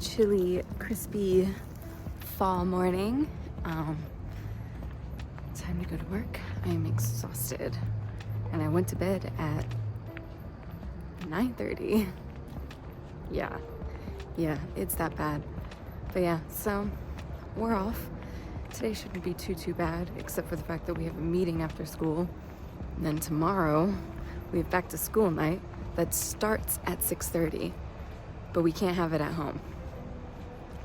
chilly, crispy fall morning. Time to go to work. I am exhausted. And I went to bed at 9:30. Yeah, it's that bad. But yeah, so we're off. Today shouldn't be too bad, except for the fact that we have a meeting after school. And then tomorrow, we have back to school night that starts at 6:30. But we can't have it at home.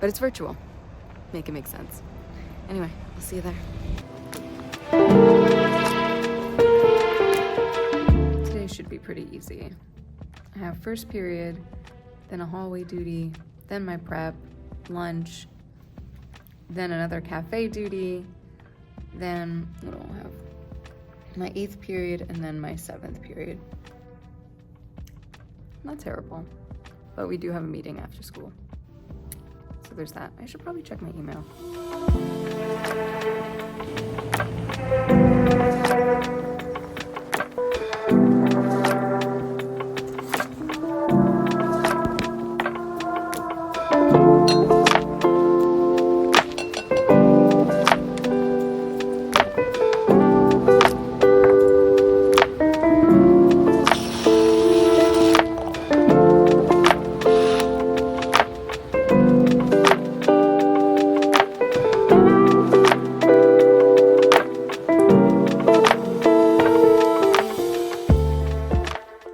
But it's virtual. Make it make sense. Anyway, I'll see you there. Today should be pretty easy. I have first period, then a hallway duty, then my prep, lunch, then another cafe duty, then what do I have? My 8th period, and then my 7th period. Not terrible, but we do have a meeting after school. So there's that. I should probably check my email.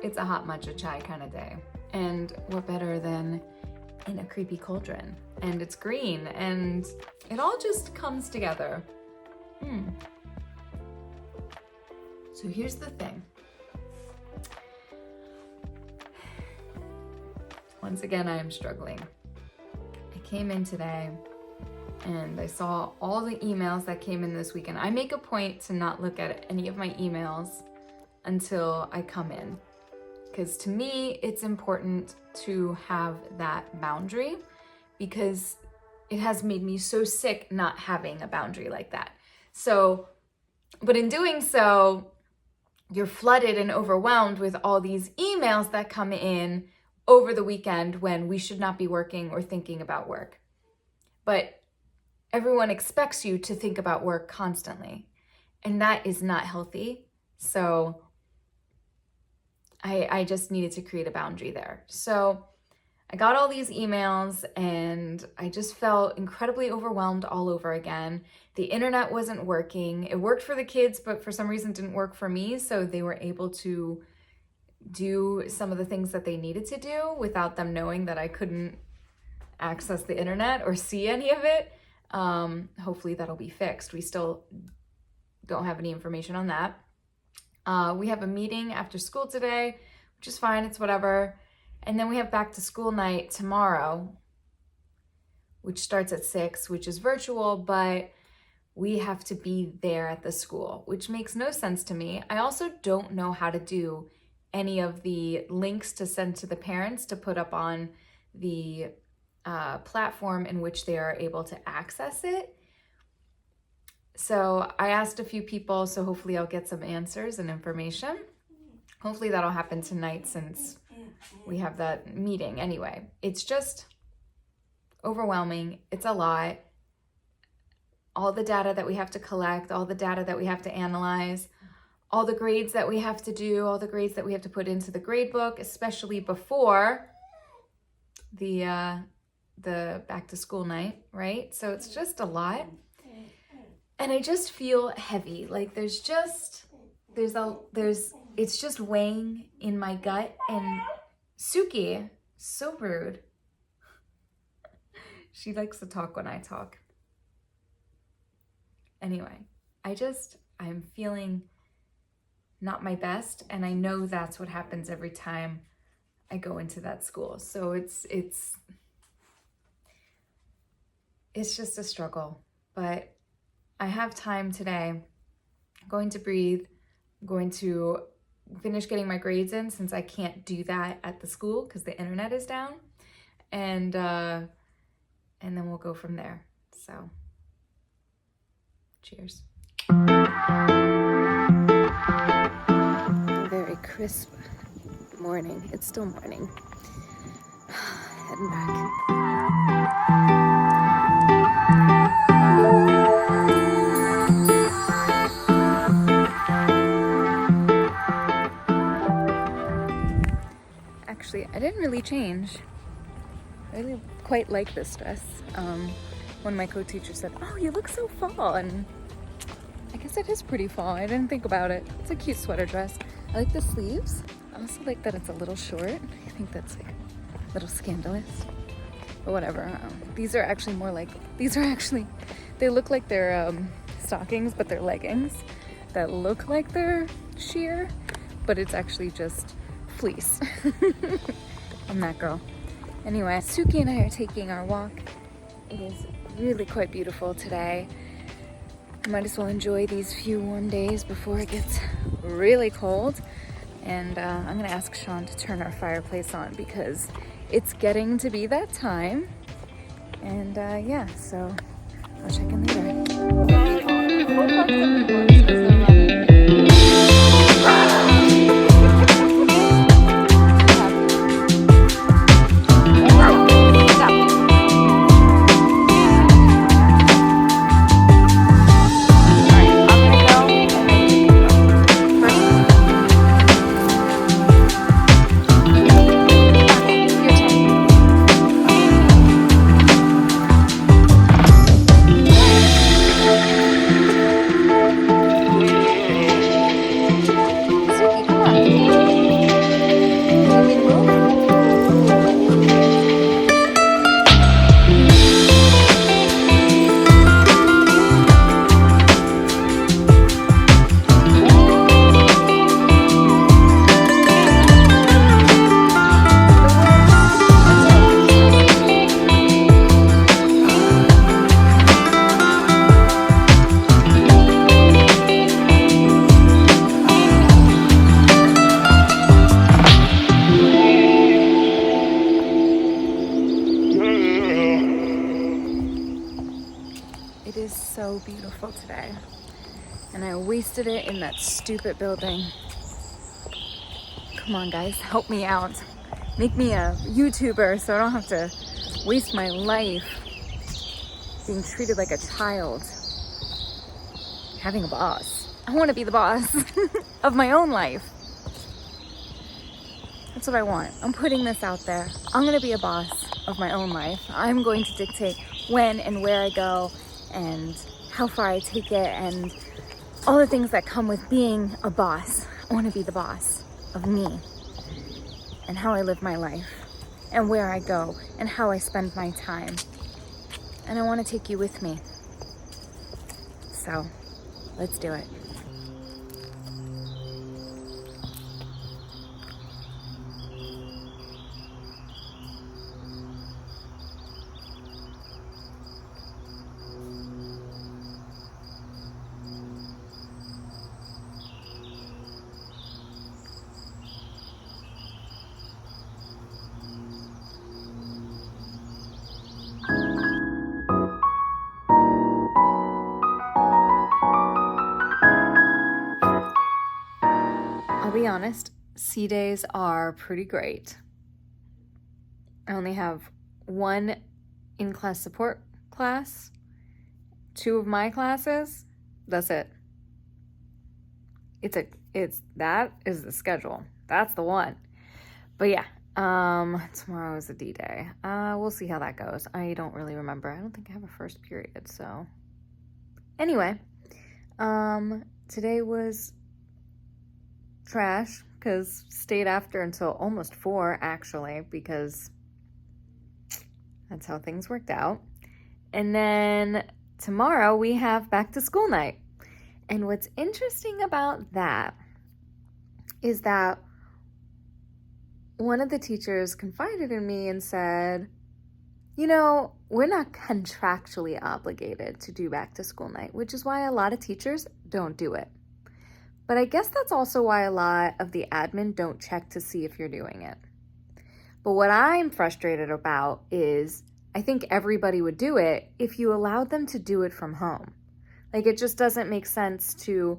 It's a hot matcha chai kind of day. And what better than in a creepy cauldron? And it's green and it all just comes together. So here's the thing. Once again, I am struggling. I came in today and I saw all the emails that came in this weekend. I make a point to not look at any of my emails until I come in. Because to me, it's important to have that boundary because it has made me so sick not having a boundary like that. So, but in doing so, you're flooded and overwhelmed with all these emails that come in over the weekend when we should not be working or thinking about work. But everyone expects you to think about work constantly, and that is not healthy. So I just needed to create a boundary there. So I got all these emails and I just felt incredibly overwhelmed all over again. The internet wasn't working. It worked for the kids, but for some reason didn't work for me. So they were able to do some of the things that they needed to do without them knowing that I couldn't access the internet or see any of it. Hopefully that'll be fixed. We still don't have any information on that. We have a meeting after school today, which is fine, it's whatever. And then we have back to school night tomorrow, which starts at 6, which is virtual, but we have to be there at the school, which makes no sense to me. I also don't know how to do any of the links to send to the parents to put up on the platform in which they are able to access it. So I asked a few people, so hopefully I'll get some answers and information. Hopefully that'll happen tonight since we have that meeting. Anyway, it's just overwhelming. It's a lot. All the data that we have to collect, all the data that we have to analyze, all the grades that we have to do, all the grades that we have to put into the grade book, especially before the back to school night, right? So it's just a lot. And I just feel heavy. Like it's just weighing in my gut. And Suki, so rude. She likes to talk when I talk. Anyway, I'm feeling not my best. And I know that's what happens every time I go into that school. So it's just a struggle, but I have time today. I'm going to breathe. I'm going to finish getting my grades in since I can't do that at the school because the internet is down. And then we'll go from there. So, cheers. A very crisp morning. It's still morning. Heading back. Actually, I didn't really change. I really quite like this dress. One of my co-teachers said, "Oh, you look so fall," and I guess it is pretty fall. I didn't think about it. It's a cute sweater dress. I like the sleeves. I also like that it's a little short. I think that's like a little scandalous, but whatever. These are actually more like, they look like they're stockings, but they're leggings that look like they're sheer, but it's actually just fleece. I'm that girl. Anyway, Suki and I are taking our walk. It is really quite beautiful today. I might as well enjoy these few warm days before it gets really cold. And I'm gonna ask Sean to turn our fireplace on because it's getting to be that time. And yeah, so I'll check in later. It is so beautiful today, and I wasted it in that stupid building. Come on, guys, help me out. Make me a YouTuber so I don't have to waste my life being treated like a child. Having a boss. I want to be the boss of my own life. That's what I want. I'm putting this out there. I'm going to be a boss of my own life. I'm going to dictate when and where I go and how far I take it and all the things that come with being a boss. I want to be the boss of me and how I live my life and where I go and how I spend my time. And I want to take you with me. So let's do it. I'll be honest, C days are pretty great. I only have one in-class support class, 2 of my classes, that's it. That is the schedule. That's the one. But yeah, tomorrow is a D-Day. We'll see how that goes. I don't really remember. I don't think I have a first period, so. Anyway, today was trash because stayed after until almost 4 actually, because that's how things worked out. And then tomorrow we have back to school night. And what's interesting about that is that one of the teachers confided in me and said, you know, we're not contractually obligated to do back to school night, which is why a lot of teachers don't do it. But I guess that's also why a lot of the admin don't check to see if you're doing it. But what I'm frustrated about is I think everybody would do it if you allowed them to do it from home. Like, it just doesn't make sense to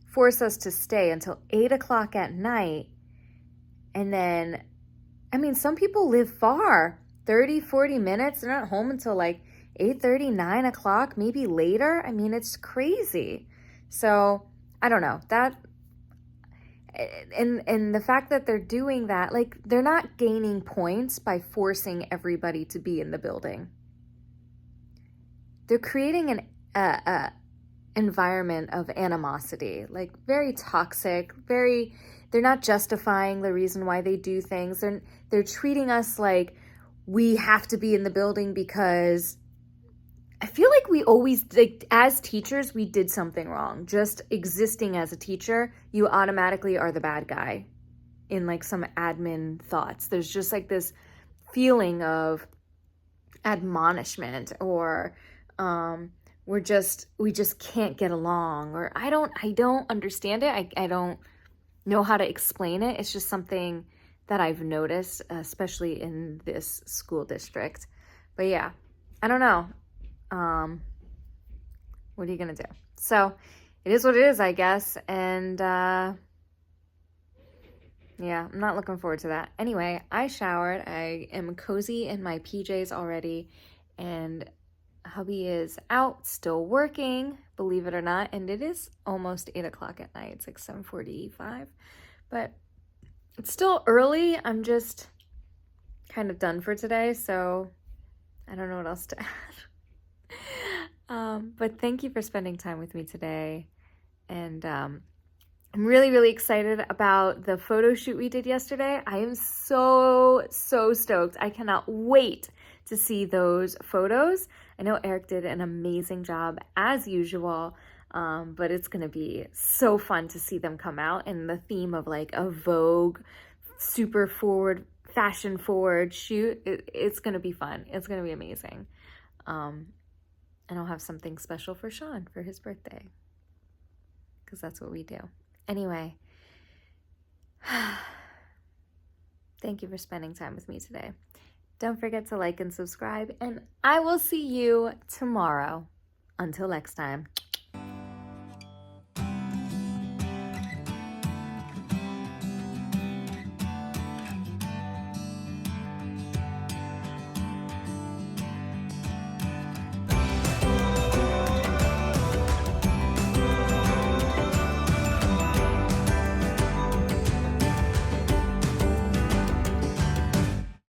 force us to stay until 8 o'clock at night. And then, I mean, some people live far 30, 40 minutes. They're not home until like 8:30, 9 o'clock, maybe later. I mean, it's crazy. So I don't know that. And the fact that they're doing that, like, they're not gaining points by forcing everybody to be in the building. They're creating an environment of animosity, like very toxic, they're not justifying the reason why they do things. They're treating us like we have to be in the building because I feel like we always, like, as teachers, we did something wrong. Just existing as a teacher, you automatically are the bad guy in like some admin thoughts. There's just like this feeling of admonishment, or we just can't get along, or I don't understand it. I don't know how to explain it. It's just something that I've noticed, especially in this school district. But yeah, I don't know. What are you gonna do? So it is what it is, I guess. And yeah, I'm not looking forward to that. Anyway, I showered. I am cozy in my PJs already, and hubby is out still working, believe it or not, and it is almost 8 o'clock at night. It's like 7:45, but it's still early. I'm just kind of done for today, so I don't know what else to add. But thank you for spending time with me today. And I'm really, really excited about the photo shoot we did yesterday. I am so stoked. I cannot wait to see those photos. I know Eric did an amazing job as usual, but it's going to be so fun to see them come out in the theme of like a Vogue, super forward, fashion forward shoot. It's going to be fun. It's going to be amazing. And I'll have something special for Sean for his birthday, because that's what we do. Anyway, thank you for spending time with me today. Don't forget to like and subscribe, and I will see you tomorrow. Until next time.